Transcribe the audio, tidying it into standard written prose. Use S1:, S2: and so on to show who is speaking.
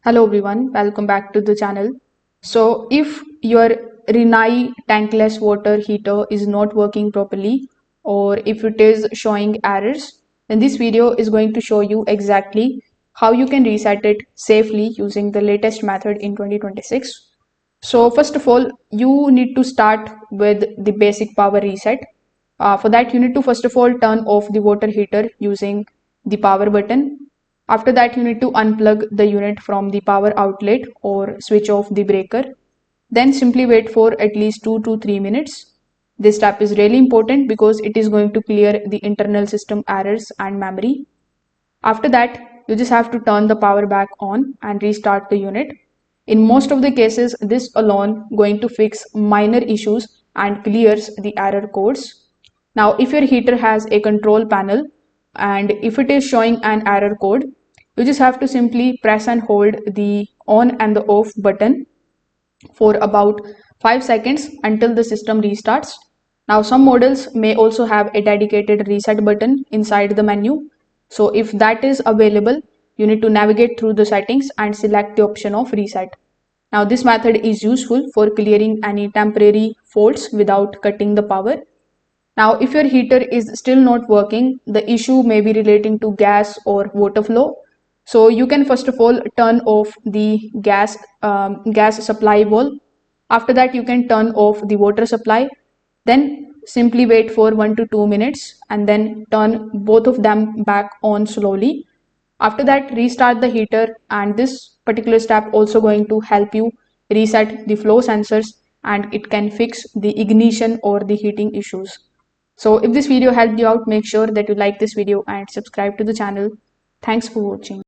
S1: Hello everyone, welcome back to the channel. So if your Rinnai Tankless water heater is not working properly or if it is showing errors, then this video is going to show you exactly how you can reset it safely using the latest method in 2026. So first of all, you need to start with the basic power reset. For that, you need to first of all turn off the water heater using the power button. After that, you need to unplug the unit from the power outlet or switch off the breaker. Then simply wait for at least 2 to 3 minutes. This step is really important because it is going to clear the internal system errors and memory. After that, you just have to turn the power back on and restart the unit. In most of the cases, this alone going to fix minor issues and clears the error codes. Now, if your heater has a control panel and if it is showing an error code, you just have to simply press and hold the on and the off button for about 5 seconds until the system restarts. Now, some models may also have a dedicated reset button inside the menu. So if that is available, you need to navigate through the settings and select the option of reset. Now, this method is useful for clearing any temporary faults without cutting the power. Now, if your heater is still not working, the issue may be relating to gas or water flow. So you can first of all turn off the gas supply valve. After that, you can turn off the water supply. Then simply wait for 1 to 2 minutes and then turn both of them back on slowly. After that, restart the heater, and this particular step also going to help you reset the flow sensors and it can fix the ignition or the heating issues. So if this video helped you out, make sure that you like this video and subscribe to the channel. Thanks for watching.